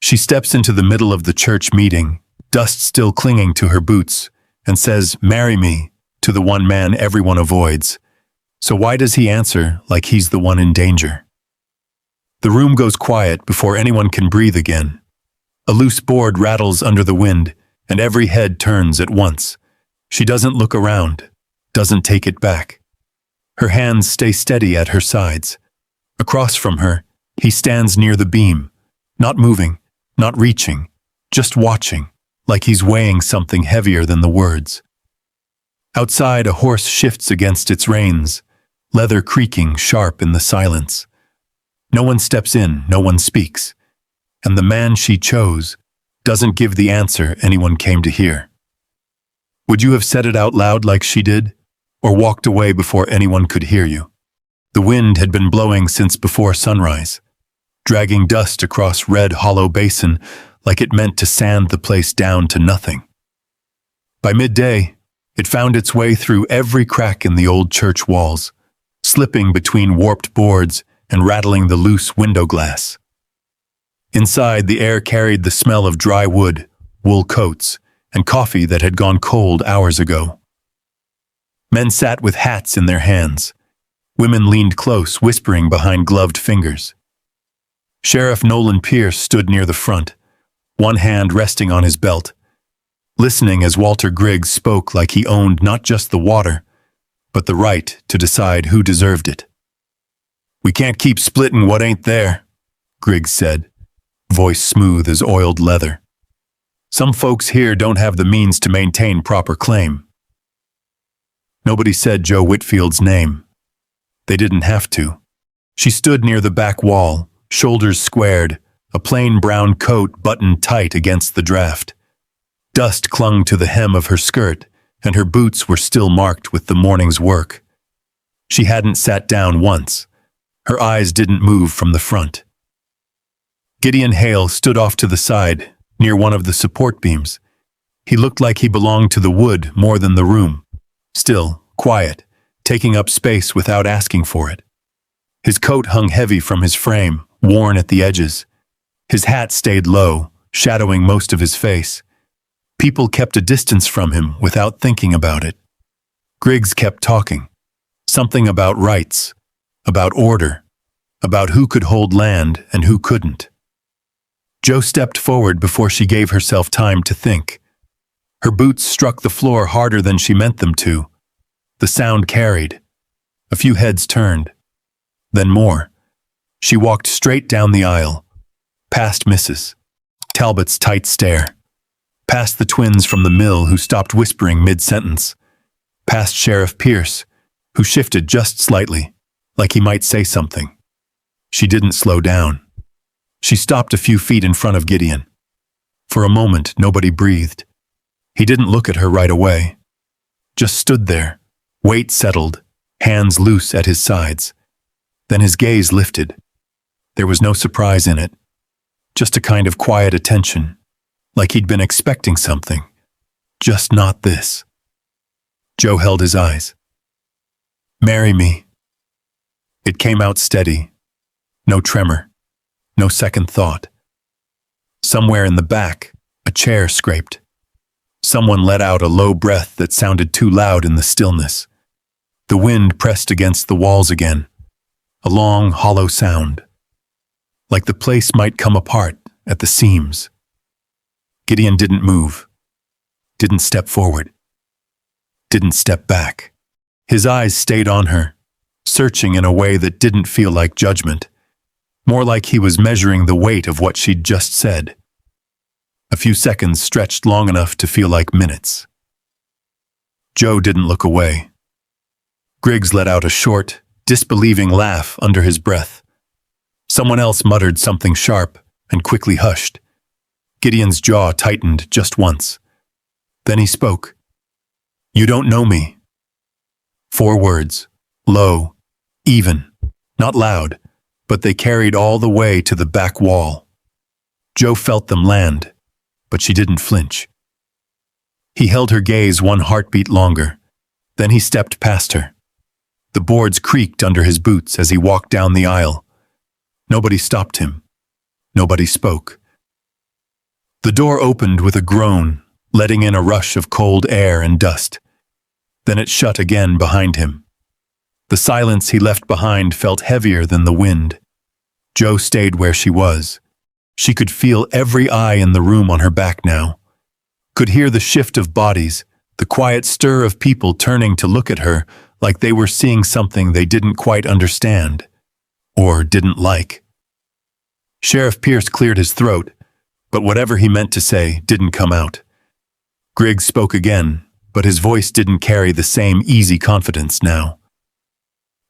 She steps into the middle of the church meeting, dust still clinging to her boots, and says, "Marry me," to the one man everyone avoids. So why does he answer like he's the one in danger? The room goes quiet before anyone can breathe again. A loose board rattles under the wind, and every head turns at once. She doesn't look around, doesn't take it back. Her hands stay steady at her sides. Across from her, he stands near the beam, not moving, not reaching, just watching, like he's weighing something heavier than the words. Outside, a horse shifts against its reins, leather creaking sharp in the silence. No one steps in, no one speaks, and the man she chose doesn't give the answer anyone came to hear. Would you have said it out loud like she did, or walked away before anyone could hear you? The wind had been blowing since before sunrise, dragging dust across Red Hollow Basin like it meant to sand the place down to nothing. By midday, it found its way through every crack in the old church walls, slipping between warped boards and rattling the loose window glass. Inside, the air carried the smell of dry wood, wool coats, and coffee that had gone cold hours ago. Men sat with hats in their hands. Women leaned close, whispering behind gloved fingers. Sheriff Nolan Pierce stood near the front, one hand resting on his belt, listening as Walter Griggs spoke like he owned not just the water, but the right to decide who deserved it. "We can't keep splitting what ain't there," Griggs said, voice smooth as oiled leather. "Some folks here don't have the means to maintain proper claim." Nobody said Joe Whitfield's name. They didn't have to. She stood near the back wall, shoulders squared, a plain brown coat buttoned tight against the draft. Dust clung to the hem of her skirt, and her boots were still marked with the morning's work. She hadn't sat down once. Her eyes didn't move from the front. Gideon Hale stood off to the side, near one of the support beams. He looked like he belonged to the wood more than the room. Still, quiet, taking up space without asking for it. His coat hung heavy from his frame, worn at the edges. His hat stayed low, shadowing most of his face. People kept a distance from him without thinking about it. Griggs kept talking. Something about rights, about order, about who could hold land and who couldn't. Joe stepped forward before she gave herself time to think. Her boots struck the floor harder than she meant them to. The sound carried. A few heads turned. Then more. She walked straight down the aisle, past Mrs. Talbot's tight stare, past the twins from the mill who stopped whispering mid-sentence, past Sheriff Pierce, who shifted just slightly, like he might say something. She didn't slow down. She stopped a few feet in front of Gideon. For a moment, nobody breathed. He didn't look at her right away. Just stood there, weight settled, hands loose at his sides. Then his gaze lifted. There was no surprise in it, just a kind of quiet attention, like he'd been expecting something. Just not this. Joe held his eyes. "Marry me." It came out steady. No tremor. No second thought. Somewhere in the back, a chair scraped. Someone let out a low breath that sounded too loud in the stillness. The wind pressed against the walls again. A long, hollow sound. Like the place might come apart at the seams. Gideon didn't move. Didn't step forward. Didn't step back. His eyes stayed on her, searching in a way that didn't feel like judgment. More like he was measuring the weight of what she'd just said. A few seconds stretched long enough to feel like minutes. Joe didn't look away. Griggs let out a short, disbelieving laugh under his breath. Someone else muttered something sharp and quickly hushed. Gideon's jaw tightened just once. Then he spoke. "You don't know me." 4 words, low, even, not loud, but they carried all the way to the back wall. Joe felt them land, but she didn't flinch. He held her gaze one heartbeat longer. Then he stepped past her. The boards creaked under his boots as he walked down the aisle. Nobody stopped him. Nobody spoke. The door opened with a groan, letting in a rush of cold air and dust. Then it shut again behind him. The silence he left behind felt heavier than the wind. Jo stayed where she was. She could feel every eye in the room on her back now. Could hear the shift of bodies, the quiet stir of people turning to look at her like they were seeing something they didn't quite understand. Or didn't like. Sheriff Pierce cleared his throat, but whatever he meant to say didn't come out. Griggs spoke again, but his voice didn't carry the same easy confidence now.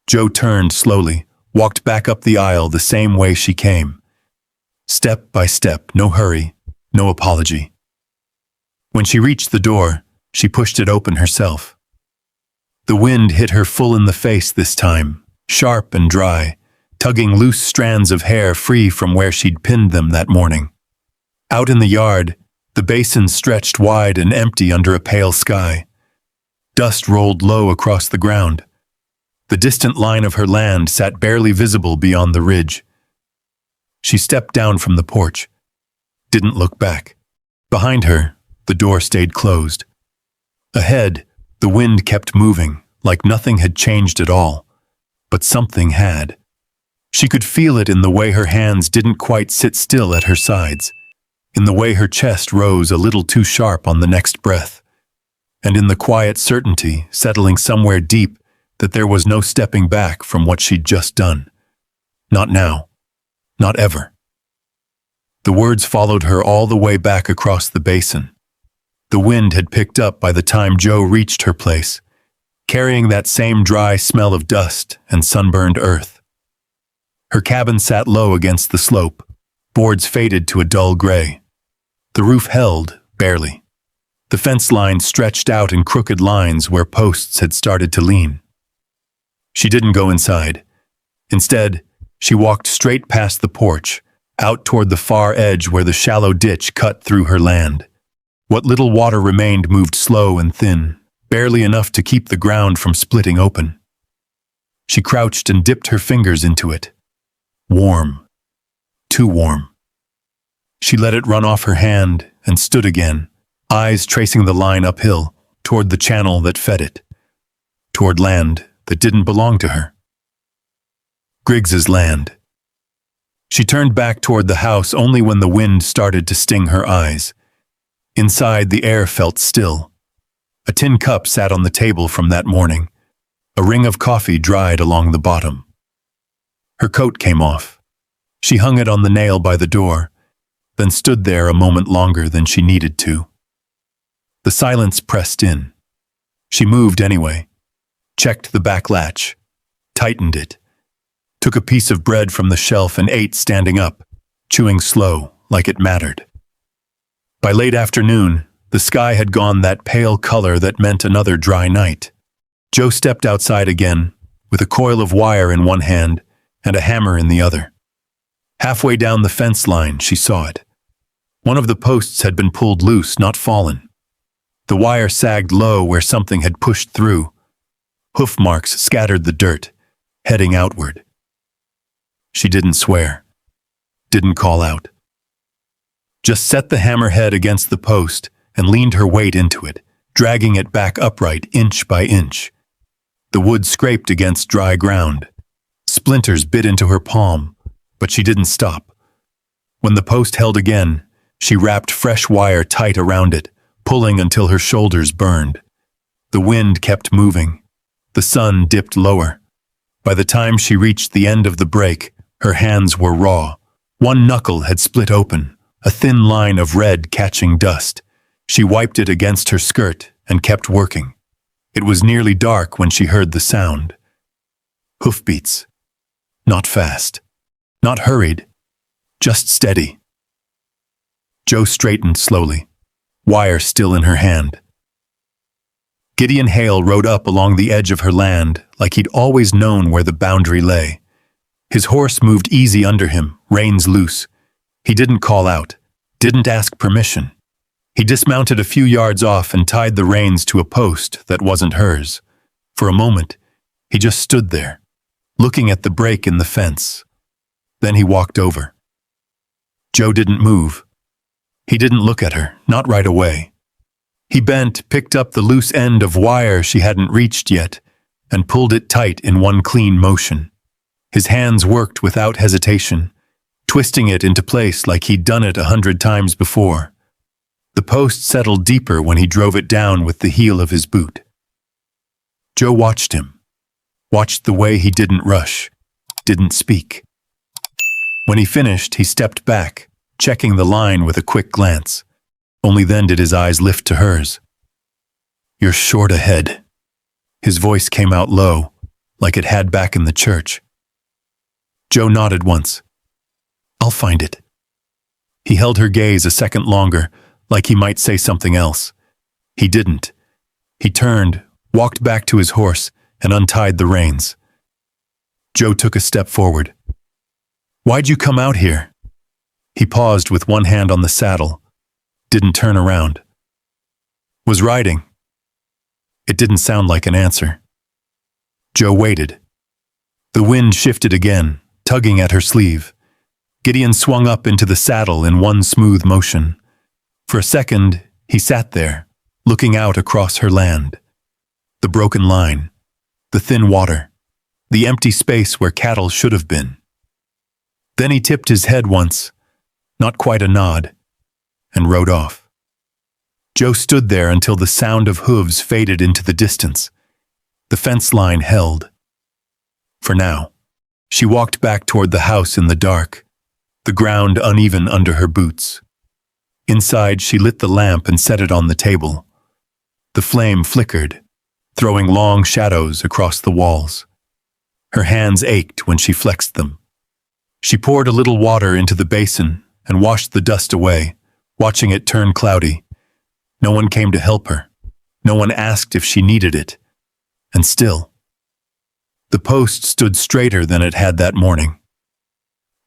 Jo turned slowly, walked back up the aisle the same way she came. Step by step, no hurry, no apology. When she reached the door, she pushed it open herself. The wind hit her full in the face this time, sharp and dry, tugging loose strands of hair free from where she'd pinned them that morning. Out in the yard, the basin stretched wide and empty under a pale sky. Dust rolled low across the ground. The distant line of her land sat barely visible beyond the ridge. She stepped down from the porch, didn't look back. Behind her, the door stayed closed. Ahead, the wind kept moving, like nothing had changed at all. But something had. She could feel it in the way her hands didn't quite sit still at her sides, in the way her chest rose a little too sharp on the next breath, and in the quiet certainty settling somewhere deep that there was no stepping back from what she'd just done. Not now. Not ever. The words followed her all the way back across the basin. The wind had picked up by the time Jo reached her place, carrying that same dry smell of dust and sunburned earth. Her cabin sat low against the slope, boards faded to a dull gray. The roof held, barely. The fence line stretched out in crooked lines where posts had started to lean. She didn't go inside. Instead, she walked straight past the porch, out toward the far edge where the shallow ditch cut through her land. What little water remained moved slow and thin, barely enough to keep the ground from splitting open. She crouched and dipped her fingers into it. Warm. Too warm. She let it run off her hand and stood again, eyes tracing the line uphill, toward the channel that fed it, toward land that didn't belong to her. Griggs's land. She turned back toward the house only when the wind started to sting her eyes. Inside, the air felt still. A tin cup sat on the table from that morning. A ring of coffee dried along the bottom. Her coat came off. She hung it on the nail by the door, then stood there a moment longer than she needed to. The silence pressed in. She moved anyway, checked the back latch, tightened it, took a piece of bread from the shelf and ate standing up, chewing slow, like it mattered. By late afternoon, the sky had gone that pale color that meant another dry night. Jo stepped outside again, with a coil of wire in one hand and a hammer in the other. Halfway down the fence line, she saw it. One of the posts had been pulled loose, not fallen. The wire sagged low where something had pushed through. Hoof marks scattered the dirt, heading outward. She didn't swear, didn't call out. Just set the hammerhead against the post and leaned her weight into it, dragging it back upright inch by inch. The wood scraped against dry ground. Splinters bit into her palm, but she didn't stop. When the post held again, she wrapped fresh wire tight around it, pulling until her shoulders burned. The wind kept moving. The sun dipped lower. By the time she reached the end of the break, her hands were raw. One knuckle had split open, a thin line of red catching dust. She wiped it against her skirt and kept working. It was nearly dark when she heard the sound. Hoofbeats. Not fast. Not hurried. Just steady. Jo straightened slowly, wire still in her hand. Gideon Hale rode up along the edge of her land like he'd always known where the boundary lay. His horse moved easy under him, reins loose. He didn't call out, didn't ask permission. He dismounted a few yards off and tied the reins to a post that wasn't hers. For a moment, he just stood there, looking at the break in the fence. Then he walked over. Jo didn't move. He didn't look at her, not right away. He bent, picked up the loose end of wire she hadn't reached yet, and pulled it tight in one clean motion. His hands worked without hesitation, twisting it into place like he'd done it 100 times before. The post settled deeper when he drove it down with the heel of his boot. Joe watched him, watched the way he didn't rush, didn't speak. When he finished, he stepped back, checking the line with a quick glance. Only then did his eyes lift to hers. "You're short ahead." His voice came out low, like it had back in the church. Joe nodded once. "I'll find it." He held her gaze a second longer, like he might say something else. He didn't. He turned, walked back to his horse, and untied the reins. Joe took a step forward. "Why'd you come out here?" He paused with one hand on the saddle, didn't turn around. "Was riding." It didn't sound like an answer. Joe waited. The wind shifted again, tugging at her sleeve. Gideon swung up into the saddle in one smooth motion. For a second, he sat there, looking out across her land. The broken line, the thin water, the empty space where cattle should have been. Then he tipped his head once, not quite a nod, and rode off. Joe stood there until the sound of hooves faded into the distance. The fence line held. For now, she walked back toward the house in the dark, the ground uneven under her boots. Inside, she lit the lamp and set it on the table. The flame flickered, throwing long shadows across the walls. Her hands ached when she flexed them. She poured a little water into the basin and washed the dust away, watching it turn cloudy. No one came to help her. No one asked if she needed it. And still, the post stood straighter than it had that morning.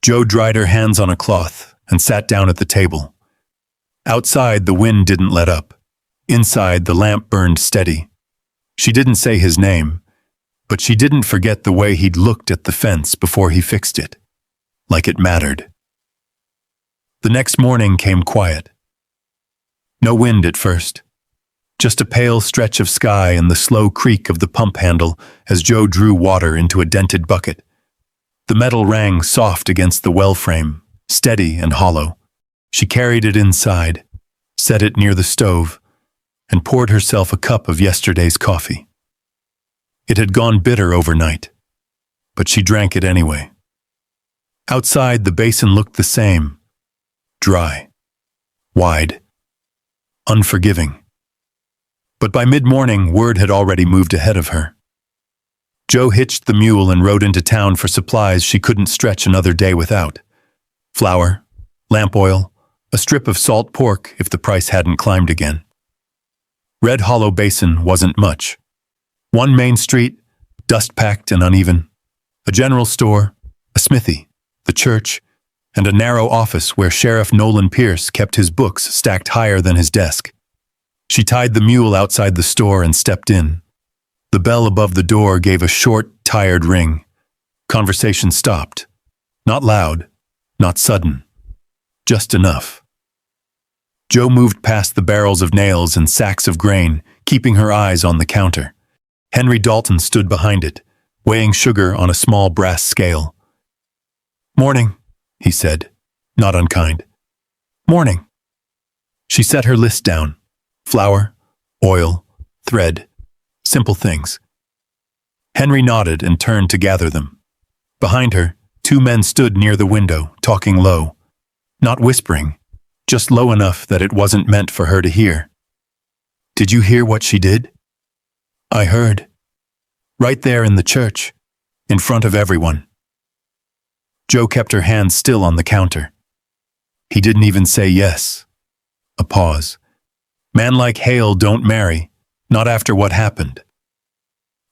Joe dried her hands on a cloth and sat down at the table. Outside, the wind didn't let up. Inside, the lamp burned steady. She didn't say his name, but she didn't forget the way he'd looked at the fence before he fixed it, like it mattered. The next morning came quiet. No wind at first, just a pale stretch of sky and the slow creak of the pump handle as Joe drew water into a dented bucket. The metal rang soft against the well frame, steady and hollow. She carried it inside, set it near the stove, and poured herself a cup of yesterday's coffee. It had gone bitter overnight, but she drank it anyway. Outside, the basin looked the same, dry, wide, unforgiving. But by mid-morning, word had already moved ahead of her. Joe hitched the mule and rode into town for supplies she couldn't stretch another day without. Flour, lamp oil, a strip of salt pork if the price hadn't climbed again. Red Hollow Basin wasn't much. One main street, dust-packed and uneven. A general store, a smithy, the church, and a narrow office where Sheriff Nolan Pierce kept his books stacked higher than his desk. She tied the mule outside the store and stepped in. The bell above the door gave a short, tired ring. Conversation stopped. Not loud, not sudden. Just enough. Joe moved past the barrels of nails and sacks of grain, keeping her eyes on the counter. Henry Dalton stood behind it, weighing sugar on a small brass scale. "Morning," he said, not unkind. "Morning." She set her list down. Flour, oil, thread, simple things. Henry nodded and turned to gather them. Behind her, two men stood near the window, talking low. Not whispering, just low enough that it wasn't meant for her to hear. "Did you hear what she did?" "I heard. Right there in the church, in front of everyone." Joe kept her hands still on the counter. He didn't even say yes. A pause. Man like Hale don't marry, not after what happened.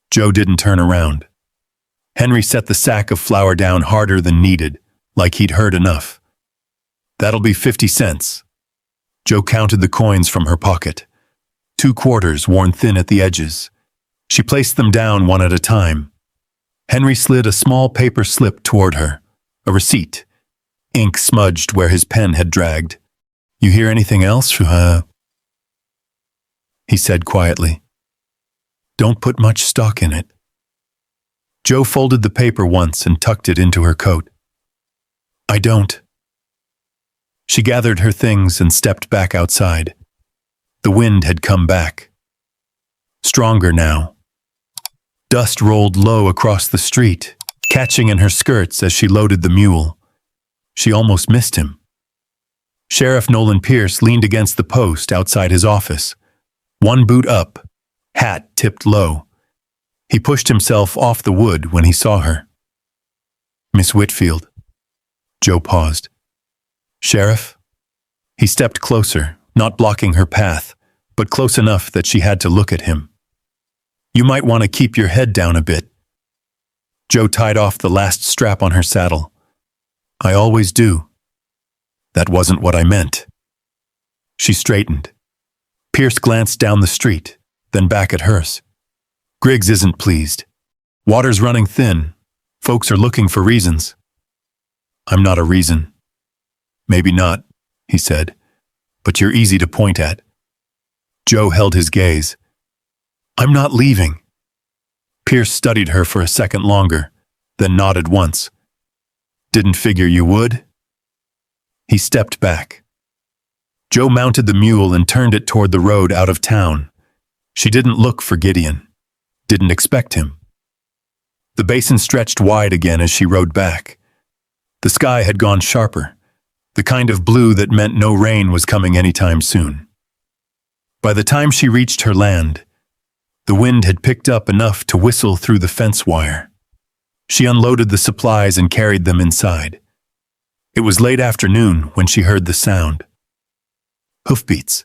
Joe didn't turn around. Henry set the sack of flour down harder than needed, like he'd heard enough. "That'll be 50 cents. Joe counted the coins from her pocket. 2 quarters worn thin at the edges. She placed them down one at a time. Henry slid a small paper slip toward her, a receipt, ink smudged where his pen had dragged. You hear anything else? He said quietly. Don't put much stock in it. Joe folded the paper once and tucked it into her coat. I don't. She gathered her things and stepped back outside. The wind had come back. Stronger now. Dust rolled low across the street, catching in her skirts as she loaded the mule. She almost missed him. Sheriff Nolan Pierce leaned against the post outside his office, one boot up, hat tipped low. He pushed himself off the wood when he saw her. Miss Whitfield. Joe paused. Sheriff? He stepped closer, not blocking her path, but close enough that she had to look at him. You might want to keep your head down a bit. Joe tied off the last strap on her saddle. I always do. That wasn't what I meant. She straightened. Pierce glanced down the street, then back at hers. Griggs isn't pleased. Water's running thin. Folks are looking for reasons. I'm not a reason. Maybe not, he said, but you're easy to point at. Joe held his gaze. I'm not leaving. Pierce studied her for a second longer, then nodded once. Didn't figure you would? He stepped back. Joe mounted the mule and turned it toward the road out of town. She didn't look for Gideon. Didn't expect him. The basin stretched wide again as she rode back. The sky had gone sharper, the kind of blue that meant no rain was coming anytime soon. By the time she reached her land, the wind had picked up enough to whistle through the fence wire. She unloaded the supplies and carried them inside. It was late afternoon when she heard the sound. Hoofbeats.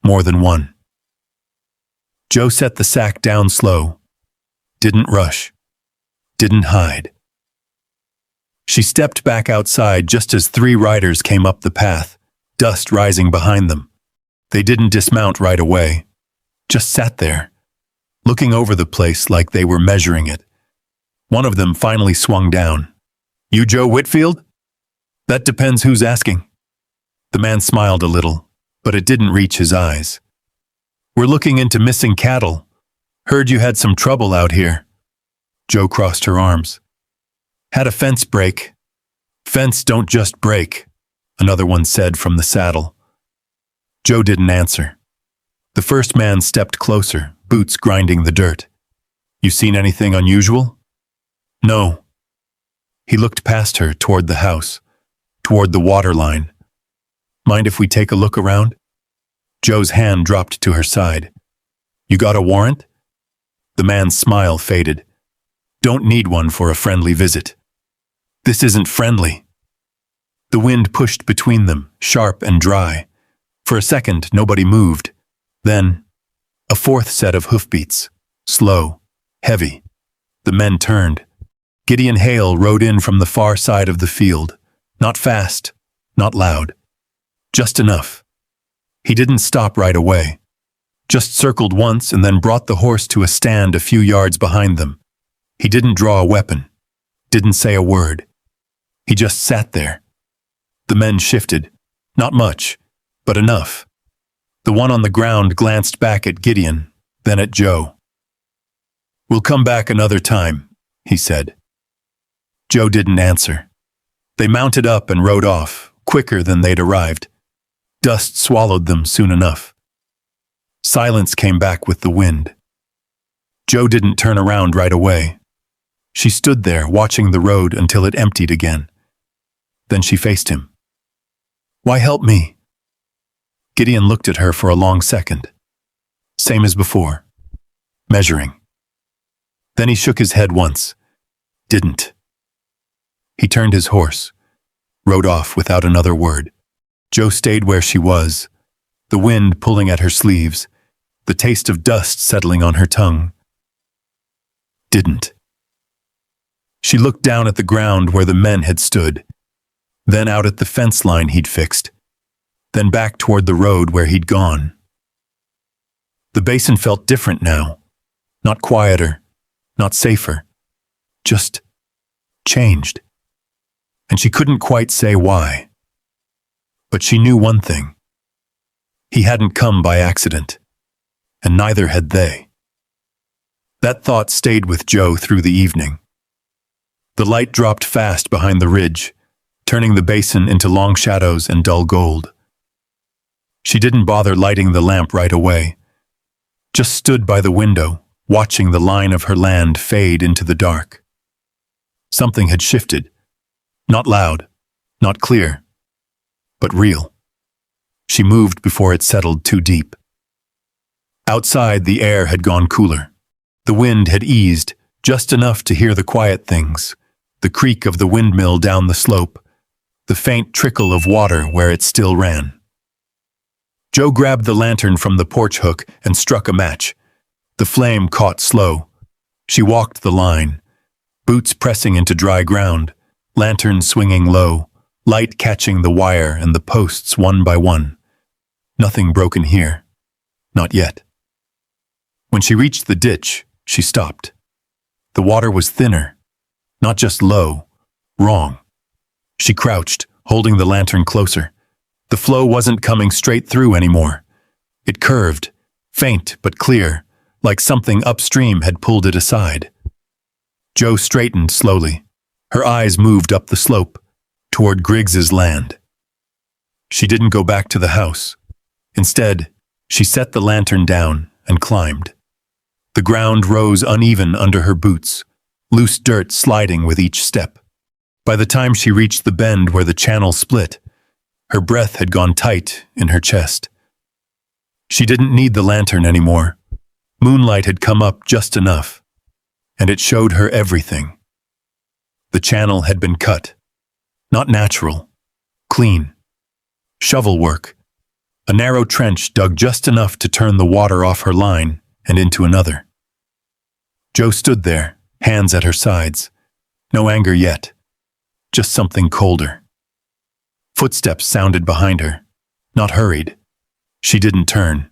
More than one. Joe set the sack down slow. Didn't rush. Didn't hide. She stepped back outside just as 3 riders came up the path, dust rising behind them. They didn't dismount right away. Just sat there, looking over the place like they were measuring it. One of them finally swung down. You Joe Whitfield? That depends who's asking. The man smiled a little, but it didn't reach his eyes. We're looking into missing cattle. Heard you had some trouble out here. Joe crossed her arms. Had a fence break. Fence don't just break, another one said from the saddle. Joe didn't answer. The first man stepped closer, boots grinding the dirt. You seen anything unusual? No. He looked past her toward the house, toward the water line. Mind if we take a look around? Joe's hand dropped to her side. You got a warrant? The man's smile faded. Don't need one for a friendly visit. This isn't friendly. The wind pushed between them, sharp and dry. For a second, nobody moved. Then, a 4th set of hoofbeats. Slow, heavy. The men turned. Gideon Hale rode in from the far side of the field. Not fast, not loud. Just enough. He didn't stop right away. Just circled once and then brought the horse to a stand a few yards behind them. He didn't draw a weapon. Didn't say a word. He just sat there. The men shifted. Not much, but enough. The one on the ground glanced back at Gideon, then at Joe. We'll come back another time, he said. Joe didn't answer. They mounted up and rode off, quicker than they'd arrived. Dust swallowed them soon enough. Silence came back with the wind. Joe didn't turn around right away. She stood there watching the road until it emptied again. Then she faced him. Why help me? Gideon looked at her for a long second. Same as before. Measuring. Then he shook his head once. Didn't. He turned his horse, rode off without another word. Joe stayed where she was, the wind pulling at her sleeves, the taste of dust settling on her tongue. Didn't. She looked down at the ground where the men had stood, then out at the fence line he'd fixed, then back toward the road where he'd gone. The basin felt different now, not quieter, not safer, just changed. And she couldn't quite say why. But she knew one thing. He hadn't come by accident, and neither had they. That thought stayed with Jo through the evening. The light dropped fast behind the ridge, turning the basin into long shadows and dull gold. She didn't bother lighting the lamp right away, just stood by the window, watching the line of her land fade into the dark. Something had shifted. Not loud, not clear, but real. She moved before it settled too deep. Outside, the air had gone cooler. The wind had eased, just enough to hear the quiet things, the creak of the windmill down the slope, the faint trickle of water where it still ran. Jo grabbed the lantern from the porch hook and struck a match. The flame caught slow. She walked the line, boots pressing into dry ground, lantern swinging low, light catching the wire and the posts one by one. Nothing broken here. Not yet. When she reached the ditch, she stopped. The water was thinner, not just low, wrong. She crouched, holding the lantern closer. The flow wasn't coming straight through anymore. It curved, faint but clear, like something upstream had pulled it aside. Jo straightened slowly. Her eyes moved up the slope, toward Griggs's land. She didn't go back to the house. Instead, she set the lantern down and climbed. The ground rose uneven under her boots, loose dirt sliding with each step. By the time she reached the bend where the channel split, her breath had gone tight in her chest. She didn't need the lantern anymore. Moonlight had come up just enough, and it showed her everything. The channel had been cut. Not natural. Clean. Shovel work. A narrow trench dug just enough to turn the water off her line and into another. Jo stood there, hands at her sides. No anger yet. Just something colder. Footsteps sounded behind her. Not hurried. She didn't turn.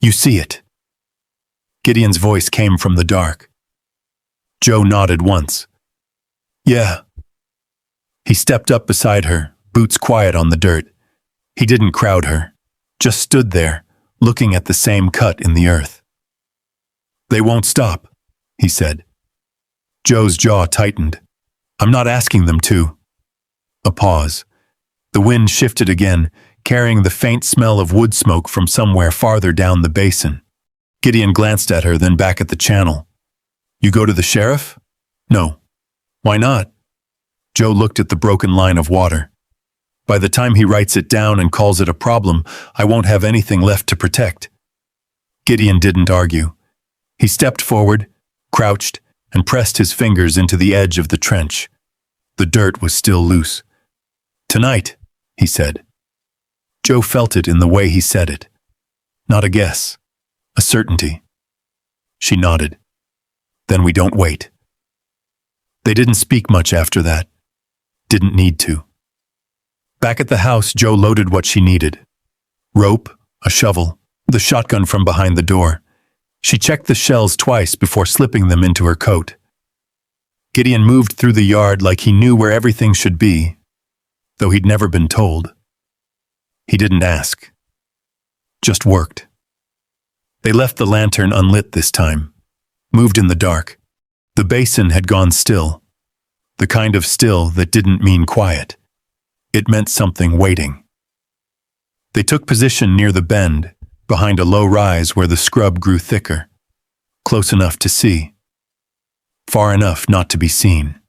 "You see it." Gideon's voice came from the dark. Jo nodded once. "Yeah." He stepped up beside her, boots quiet on the dirt. He didn't crowd her, just stood there, looking at the same cut in the earth. "They won't stop," he said. Jo's jaw tightened. "I'm not asking them to." A pause. The wind shifted again, carrying the faint smell of wood smoke from somewhere farther down the basin. Gideon glanced at her, then back at the channel. "You go to the sheriff?" "No." "Why not?" Jo looked at the broken line of water. "By the time he writes it down and calls it a problem, I won't have anything left to protect." Gideon didn't argue. He stepped forward, crouched, and pressed his fingers into the edge of the trench. The dirt was still loose. "Tonight," he said. Jo felt it in the way he said it. Not a guess, a certainty. She nodded. "Then we don't wait." They didn't speak much after that. Didn't need to. Back at the house, Jo loaded what she needed. Rope, a shovel, the shotgun from behind the door. She checked the shells twice before slipping them into her coat. Gideon moved through the yard like he knew where everything should be, though he'd never been told. He didn't ask. Just worked. They left the lantern unlit this time, moved in the dark. The basin had gone still, the kind of still that didn't mean quiet. It meant something waiting. They took position near the bend, behind a low rise where the scrub grew thicker, close enough to see, far enough not to be seen.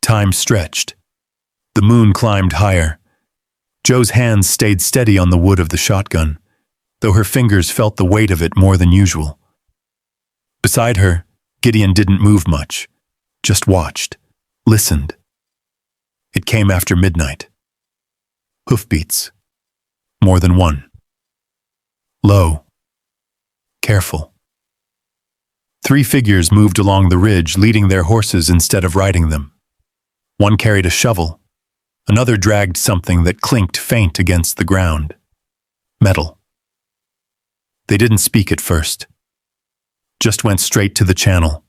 Time stretched. The moon climbed higher. Jo's hands stayed steady on the wood of the shotgun, though her fingers felt the weight of it more than usual. Beside her, Gideon didn't move much, just watched, listened. It came after midnight. Hoofbeats. More than one. Low. Careful. 3 figures moved along the ridge, leading their horses instead of riding them. One carried a shovel. Another dragged something that clinked faint against the ground. Metal. They didn't speak at first. Just went straight to the channel.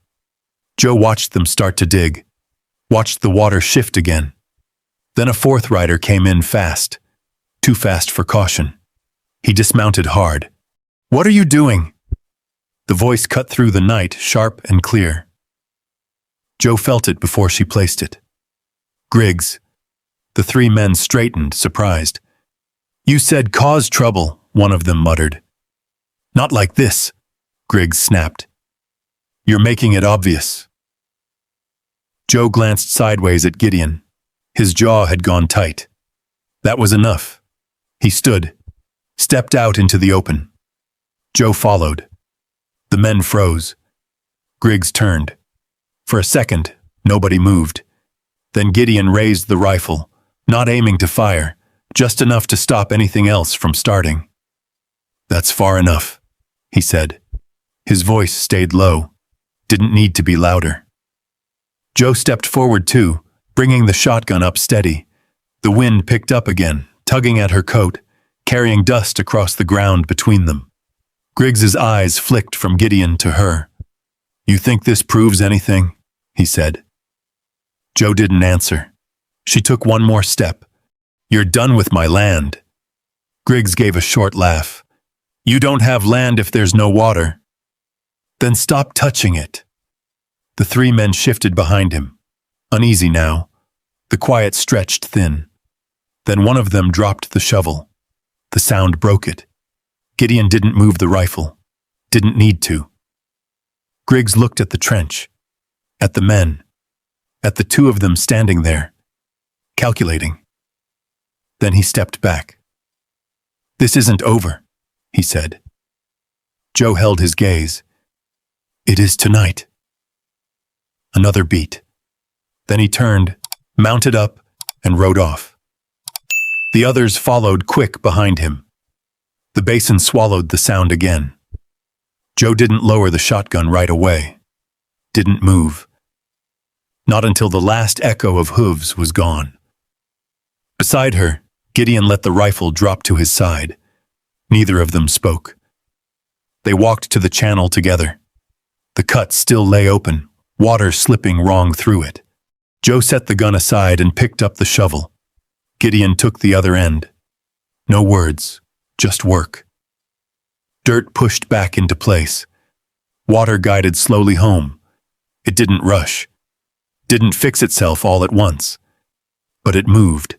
Jo watched them start to dig, watched the water shift again. Then a fourth rider came in fast, too fast for caution. He dismounted hard. "What are you doing?" The voice cut through the night, sharp and clear. Joe felt it before she placed it. "Griggs." The three men straightened, surprised. "You said cause trouble," one of them muttered. "Not like this," Griggs snapped. "You're making it obvious." Joe glanced sideways at Gideon. His jaw had gone tight. That was enough. He stood, stepped out into the open. Joe followed. The men froze. Griggs turned. For a second, nobody moved. Then Gideon raised the rifle, not aiming to fire, just enough to stop anything else from starting. "That's far enough," he said. His voice stayed low. Didn't need to be louder. Joe stepped forward too, bringing the shotgun up steady. The wind picked up again, tugging at her coat, carrying dust across the ground between them. Griggs's eyes flicked from Gideon to her. "You think this proves anything?" he said. Joe didn't answer. She took one more step. "You're done with my land." Griggs gave a short laugh. "You don't have land if there's no water." "Then stop touching it." The three men shifted behind him, uneasy now. The quiet stretched thin. Then one of them dropped the shovel. The sound broke it. Gideon didn't move the rifle. Didn't need to. Griggs looked at the trench, at the men, at the two of them standing there, calculating. Then he stepped back. "This isn't over," he said. Joe held his gaze. "It is tonight." Another beat. Then he turned, mounted up, and rode off. The others followed quick behind him. The basin swallowed the sound again. Joe didn't lower the shotgun right away. Didn't move. Not until the last echo of hooves was gone. Beside her, Gideon let the rifle drop to his side. Neither of them spoke. They walked to the channel together. The cut still lay open, water slipping wrong through it. Joe set the gun aside and picked up the shovel. Gideon took the other end. No words, just work. Dirt pushed back into place. Water guided slowly home. It didn't rush. Didn't fix itself all at once. But it moved.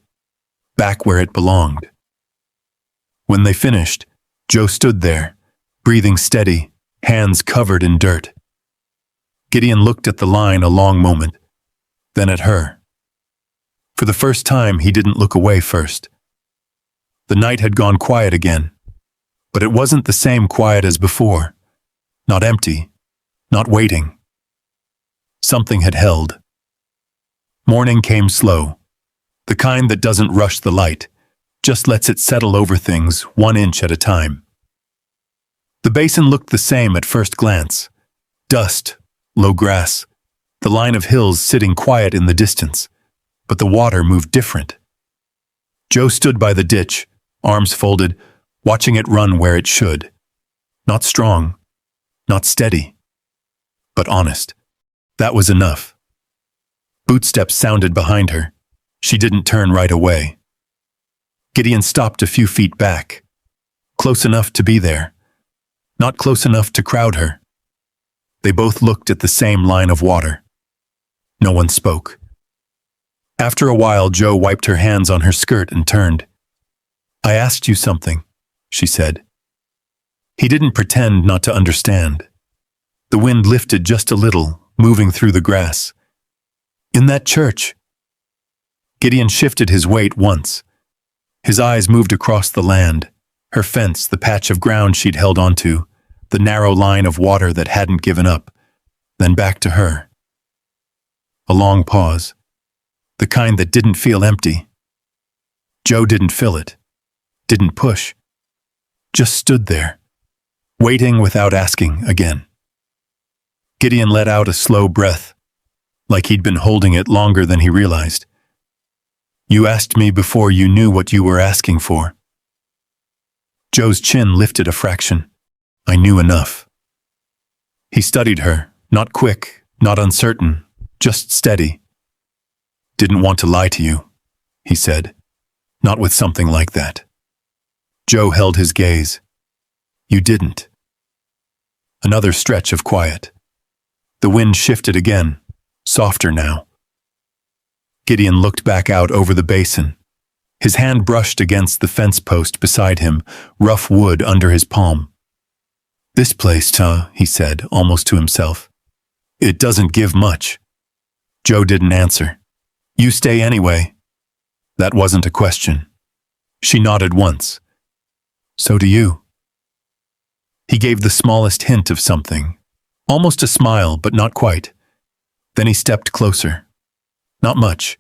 Back where it belonged. When they finished, Joe stood there, breathing steady, hands covered in dirt. Gideon looked at the line a long moment, then at her. For the first time, he didn't look away first. The night had gone quiet again, but it wasn't the same quiet as before. Not empty, not waiting. Something had held. Morning came slow, the kind that doesn't rush the light, just lets it settle over things 1 inch at a time. The basin looked the same at first glance. Dust, low grass, the line of hills sitting quiet in the distance, but the water moved different. Joe stood by the ditch, arms folded, watching it run where it should. Not strong, not steady, but honest. That was enough. Bootsteps sounded behind her. She didn't turn right away. Gideon stopped a few feet back, close enough to be there, not close enough to crowd her. They both looked at the same line of water. No one spoke. After a while, Joe wiped her hands on her skirt and turned. "I asked you something," she said. He didn't pretend not to understand. The wind lifted just a little, moving through the grass. "In that church." Gideon shifted his weight once. His eyes moved across the land, her fence, the patch of ground she'd held onto, the narrow line of water that hadn't given up, then back to her. A long pause, the kind that didn't feel empty. Joe didn't fill it, didn't push, just stood there, waiting without asking again. Gideon let out a slow breath, like he'd been holding it longer than he realized. "You asked me before you knew what you were asking for." Joe's chin lifted a fraction. "I knew enough." He studied her, not quick, not uncertain, just steady. "Didn't want to lie to you," he said. Not with something like that. Joe held his gaze. You didn't. Another stretch of quiet. The wind shifted again, softer now. Gideon looked back out over the basin. His hand brushed against the fence post beside him, rough wood under his palm. This place, he said, almost to himself. It doesn't give much. Joe didn't answer. You stay anyway. That wasn't a question. She nodded once. So do you. He gave the smallest hint of something. Almost a smile, but not quite. Then he stepped closer. Not much.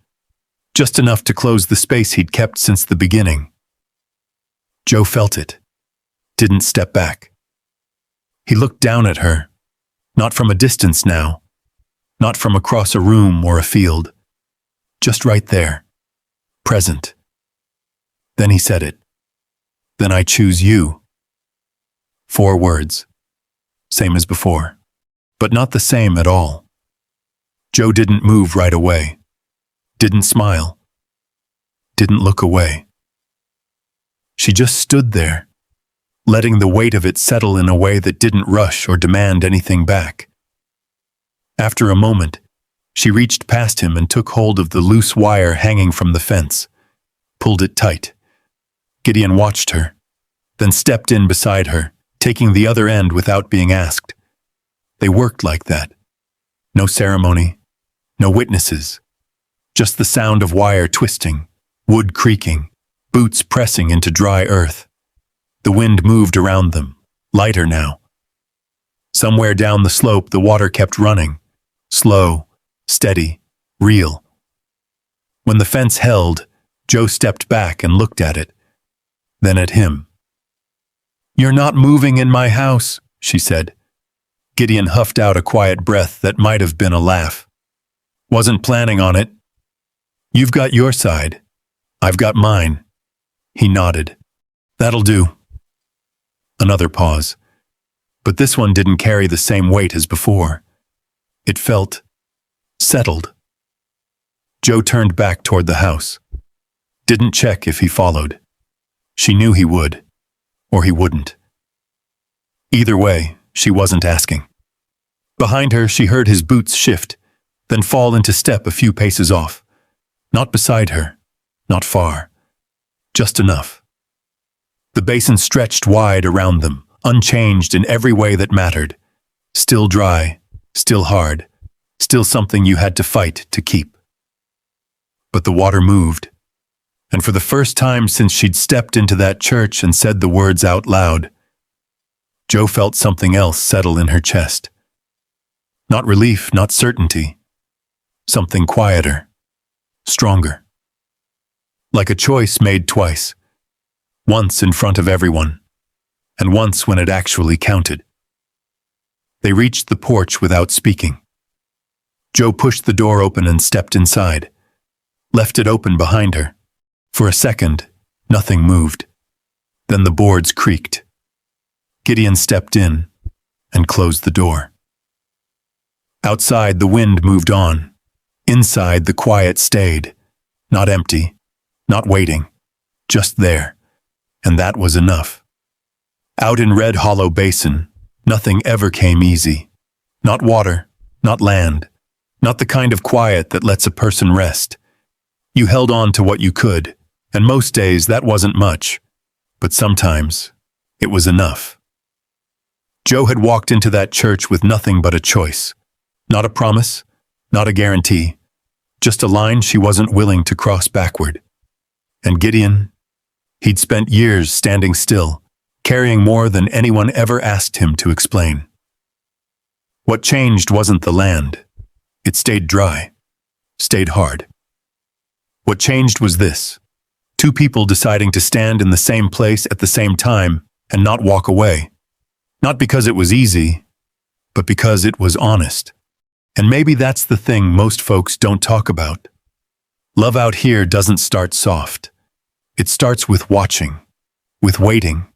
Just enough to close the space he'd kept since the beginning. Joe felt it. Didn't step back. He looked down at her. Not from a distance now. Not from across a room or a field. Just right there. Present. Then he said it. Then I choose you. 4 words. Same as before. But not the same at all. Joe didn't move right away. Didn't smile. Didn't look away. She just stood there, letting the weight of it settle in a way that didn't rush or demand anything back. After a moment, she reached past him and took hold of the loose wire hanging from the fence, pulled it tight. Gideon watched her, then stepped in beside her, taking the other end without being asked. They worked like that. No ceremony, no witnesses. Just the sound of wire twisting, wood creaking, boots pressing into dry earth. The wind moved around them, lighter now. Somewhere down the slope the water kept running, slow, steady, real. When the fence held, Joe stepped back and looked at it, then at him. You're not moving in my house, she said. Gideon huffed out a quiet breath that might have been a laugh. Wasn't planning on it. You've got your side. I've got mine. He nodded. That'll do. Another pause. But this one didn't carry the same weight as before. It felt settled. Joe turned back toward the house. Didn't check if he followed. She knew he would, or he wouldn't. Either way, she wasn't asking. Behind her, she heard his boots shift, then fall into step a few paces off. Not beside her, not far. Just enough. The basin stretched wide around them, unchanged in every way that mattered. Still dry, still hard, still something you had to fight to keep. But the water moved, and for the first time since she'd stepped into that church and said the words out loud, Joe felt something else settle in her chest. Not relief, not certainty. Something quieter, stronger. Like a choice made twice. Once in front of everyone, and once when it actually counted. They reached the porch without speaking. Joe pushed the door open and stepped inside, left it open behind her. For a second, nothing moved. Then the boards creaked. Gideon stepped in and closed the door. Outside, the wind moved on. Inside, the quiet stayed. Not empty, not waiting, just there. And that was enough. Out in Red Hollow Basin, nothing ever came easy. Not water, not land, not the kind of quiet that lets a person rest. You held on to what you could, and most days that wasn't much. But sometimes, it was enough. Joe had walked into that church with nothing but a choice. Not a promise, not a guarantee, just a line she wasn't willing to cross backward. And Gideon, he'd spent years standing still, carrying more than anyone ever asked him to explain. What changed wasn't the land. It stayed dry, stayed hard. What changed was this: 2 people deciding to stand in the same place at the same time and not walk away. Not because it was easy, but because it was honest. And maybe that's the thing most folks don't talk about. Love out here doesn't start soft. It starts with watching, with waiting,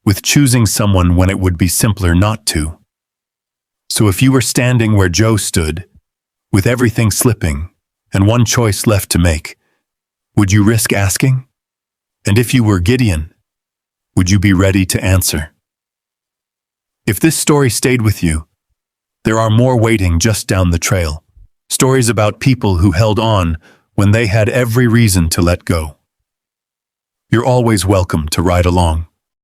with choosing someone when it would be simpler not to. So if you were standing where Joe stood, with everything slipping and one choice left to make, Would you risk asking? And if you were Gideon, would you be ready to answer? If this story stayed with you, there are more waiting just down the trail. Stories about people who held on when they had every reason to let go. You're always welcome to ride along.